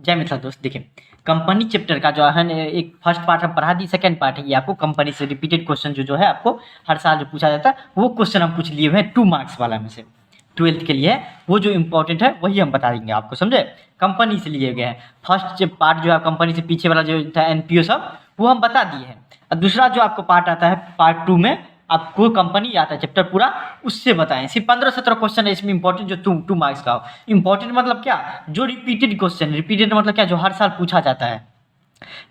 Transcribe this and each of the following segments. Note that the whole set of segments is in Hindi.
जय मित्रा दोस्त, देखिए कंपनी चैप्टर का जो है एक फर्स्ट पार्ट हम पढ़ा दी, सेकंड पार्ट है ये आपको कंपनी से रिपीटेड क्वेश्चन जो है आपको हर साल जो पूछा जाता है वो क्वेश्चन हम कुछ लिए हुए हैं 2 मार्क्स वाला में से 12th के लिए है। वो जो इंपॉर्टेंट है वही हम बता देंगे आपको, समझे। कंपनी से लिए गए हैं। फर्स्ट पार्ट जो है कंपनी से पीछे वाला जो था एनपीओ सब वो हम बता दिए हैं। और दूसरा जो आपको पार्ट आता है पार्ट 2 में आपको कंपनी आता है चैप्टर पूरा, उससे बताएं। सिर्फ 15-17 क्वेश्चन है इसमें इंपॉर्टेंट जो 2 मार्क्स का हो। इंपॉर्टेंट मतलब क्या, जो रिपीटेड क्वेश्चन, रिपीटेड मतलब क्या, जो हर साल पूछा जाता है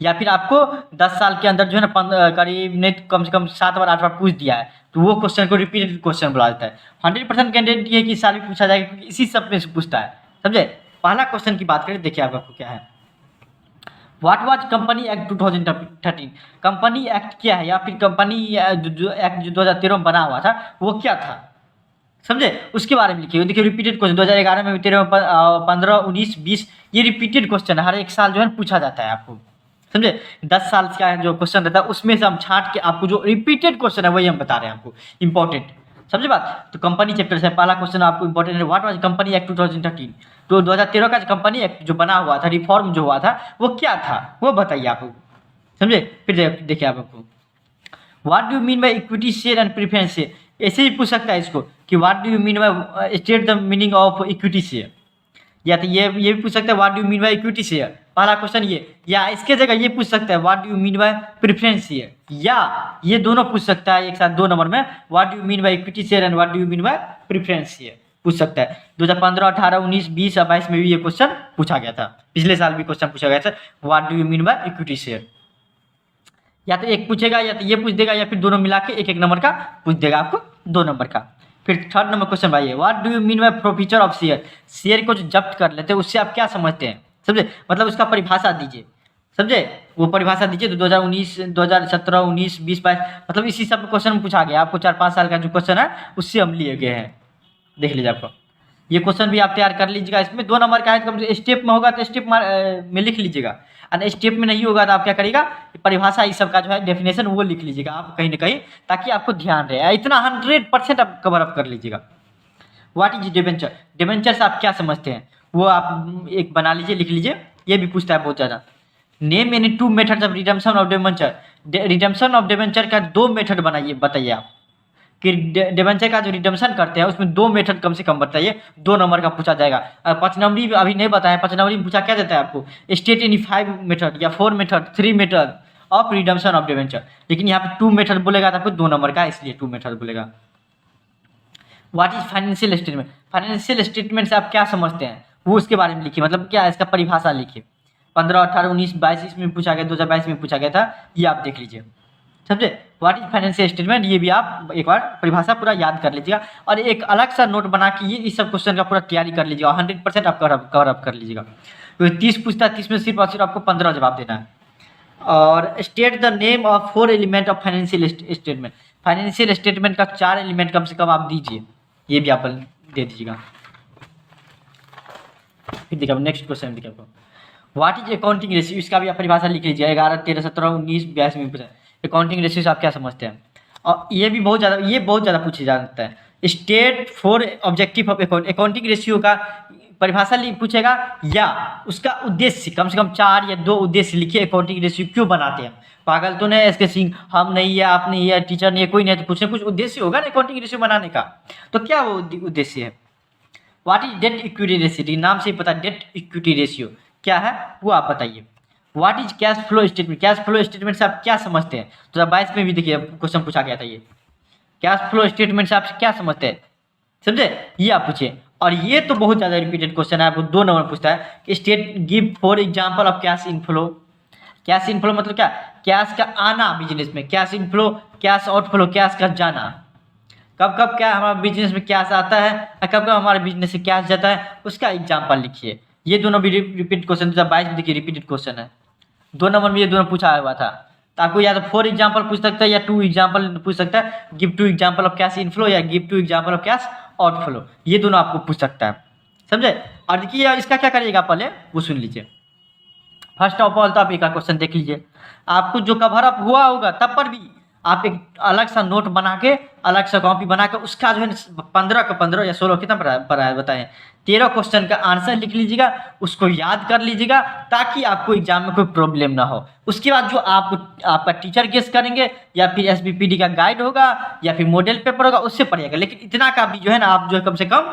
या फिर आपको 10 साल के अंदर जो है ना करीब नहीं तो कम से कम 7 बार 8 बार पूछ दिया है तो वो क्वेश्चन को रिपीटेड क्वेश्चन बोला जाता है। 100% गारंटी है कि इस साल भी पूछा जाएगा क्योंकि इसी सब में से पूछता है, समझे। पहला क्वेश्चन की बात करें, देखिए आपको क्या है। What was company act 2013? Company act क्या है या फिर कंपनी एक्ट जो 2013 में बना हुआ था वो क्या था, समझे, उसके बारे में लिखिए। देखिए रिपीटेड क्वेश्चन 2011 में, 13 में, 15, 19, 20 ये रिपीटेड क्वेश्चन है, हर एक साल जो है पूछा जाता है आपको, समझे। 10 साल का जो क्वेश्चन रहता है उसमें से हम छांट के आपको जो रिपीटेड क्वेश्चन है वही हम बता रहे हैं आपको, इंपॉर्टेंट, समझे बात। तो कंपनी चैप्टर से पहला क्वेश्चन आपको इंपॉर्टेंट है, व्हाट वाज कंपनी एक्ट 2013? तो 2013 का कंपनी एक्ट जो बना हुआ था, रिफॉर्म जो हुआ था वो क्या था वो बताइए आपको, समझे। फिर देखिए आपको what do you mean by equity share and preference share, ऐसे ही पूछ सकता है इसको कि what do you mean by state the meaning of equity share, या तो ये भी पूछ सकता है what do you mean by equity share, पहला क्वेश्चन ये, या इसके जगह ये पूछ सकता है what do you mean by preference share, या ये दोनों पूछ सकता है एक साथ 2 नंबर में, what do you mean by equity share and what do you mean by preference share पूछ सकता है। 2015, 18, 19, 20 और 22 में भी ये क्वेश्चन पूछा गया था, पिछले साल भी क्वेश्चन पूछा गया था what do you mean by equity share. या तो एक पूछेगा या तो ये पूछ देगा या फिर दोनों मिला के एक नंबर का पूछ देगा आपको, 2 नंबर का। फिर थर्ड नंबर क्वेश्चन भाई, what do you mean by forfeiture of share, share को जो जब्त कर लेते हैं उससे आप क्या समझते हैं, समझे, मतलब उसका परिभाषा दीजिए, समझे। वो परिभाषा दीजिए। तो 2019, 2017, 19, 20, 22 मतलब इसी सब क्वेश्चन पूछा गया आपको, 4-5 साल का जो क्वेश्चन है उससे हम लिए गए हैं, देख लीजिए आपको। ये क्वेश्चन भी आप तैयार कर लीजिएगा। इसमें 2 नंबर का है तो स्टेप में होगा तो स्टेप में लिख लीजिएगा, और स्टेप में नहीं होगा तो आप क्या करिएगा, परिभाषा इस सब का जो है डेफिनेशन वो लिख लीजिएगा आप कहीं ना कहीं, ताकि आपको ध्यान रहे। इतना 100% आप कवर अप कर लीजिएगा। व्हाट इज डिबेंचर, डिबेंचर से आप क्या समझते हैं वो आप एक बना लीजिए, लिख लीजिए। ये भी पूछता है बहुत ज़्यादा। Name any 2 methods of redemption of debenture, redemption of debenture का 2 मेथड बनाइए, बताइए आप कि डिबेंचर का जो रिडम्पशन करते हैं उसमें 2 मेथड कम से कम बताइए, 2 नंबर का पूछा जाएगा। 5 नंबरी अभी नहीं बताया, 5 नंबरी में पूछा क्या देता है आपको, स्टेट एनी 5 मेथड या 4 method, 3 method of redemption of debenture, लेकिन यहाँ पे 2 मेथड बोलेगा तो आपको 2 नंबर का, इसलिए 2 मेथड बोलेगा। What is financial statement, financial statement से आप क्या समझते हैं वो उसके बारे में लिखिए, मतलब क्या है इसका परिभाषा लिखिए। 15, 18, 19, 22 इसमें पूछा गया, 2022 में पूछा गया था, ये आप देख लीजिए, समझे। व्हाट इज फाइनेंशियल स्टेटमेंट, ये भी आप एक बार परिभाषा पूरा याद कर लीजिएगा, और एक अलग सा नोट बना के ये इस सब क्वेश्चन का पूरा तैयारी कर लीजिएगा। 100% आप कवर अप कर लीजिएगा, क्योंकि 30 पूछता है, 30 में सिर्फ और सिर्फ आपको 15 जवाब देना है। और state the name of 4 element of financial statement, financial statement का 4 एलिमेंट कम से कम आप दीजिए, ये भी आप दे दीजिएगा। फिर देखिए नेक्स्ट क्वेश्चन देखिए आपको, व्हाट इज अकाउंटिंग रेशियो, इसका भी आप परिभाषा लिख लीजिए। 11, 13, 17, 19, 22 में पूछा अकाउंटिंग रेशियो से आप क्या समझते हैं। और ये भी बहुत ज़्यादा पूछा जाता है। State 4 objective of accounting ratio का परिभाषा पूछेगा या उसका उद्देश्य, कम से कम 4 या 2 उद्देश्य लिखिए। अकाउंटिंग रेशियो क्यों बनाते हैं, पागल तो नहीं इसके सिंह, हम नहीं है, आप नहीं है, टीचर नहीं है, कोई नहीं है, तो कुछ ना कुछ उद्देश्य होगा ना अकाउंटिंग रेशियो बनाने का। तो क्या वो उद्देश्य है। What is debt equity ratio, नाम से ही पता डेट इक्विटी रेशियो क्या है वो आप बताइए। What is cash flow statement, cash flow statement से आप क्या समझते हैं। 2022 में भी देखिए क्वेश्चन पूछा गया था, ये कैश फ्लो स्टेटमेंट से आप क्या समझते हैं, समझे, ये आप पूछिए। और ये तो बहुत ज़्यादा रिपीटेड क्वेश्चन है, आपको 2 नंबर पूछता है कि state give for example of cash inflow. Cash inflow मतलब क्या, कैश का आना बिजनेस में, cash inflow cash outflow, cash का जाना, कब कब क्या हमारा बिजनेस में कैश आता है और कब कब हमारे बिजनेस से कैश जाता है, उसका एग्जाम्पल लिखिए। ये दोनों भी रिपीट क्वेश्चन 2022 में देखिए रिपीटेड क्वेश्चन है, 2 नंबर में ये दोनों पूछा हुआ था। तो आपको या तो 4 एग्जाम्पल पूछ सकता है या 2 एग्जाम्पल पूछ सकता है, give 2 example of cash inflow या give 2 example of cash outflow, ये दोनों आपको पूछ सकता है, समझे। और देखिए इसका क्या करिएगा पहले वो सुन लीजिए। फर्स्ट ऑफ ऑल तो आप एक क्वेश्चन देख लीजिए, आपको जो कवर अप हुआ होगा तब पर भी आप एक अलग सा नोट बना के, अलग सा कॉपी बना के उसका जो है 15 का 15 या 16 कितना पड़ा है बताएं, 13 क्वेश्चन का आंसर लिख लीजिएगा, उसको याद कर लीजिएगा, ताकि आपको एग्जाम में कोई प्रॉब्लम ना हो। उसके बाद जो आपका टीचर गेस करेंगे या फिर एसबीपीडी का गाइड होगा या फिर मॉडल पेपर होगा, उससे पढ़िएगा। लेकिन इतना का भी जो है ना आप जो है कम से कम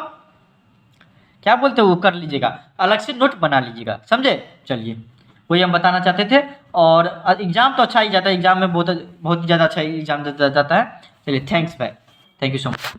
क्या बोलते हो वो कर लीजिएगा, अलग से नोट बना लीजिएगा, समझे। चलिए वही हम बताना चाहते थे। और एग्जाम तो अच्छा ही जाता है, एग्जाम में बहुत बहुत ज़्यादा अच्छा एग्जाम जाता है। चलिए thanks bye, thank you so much.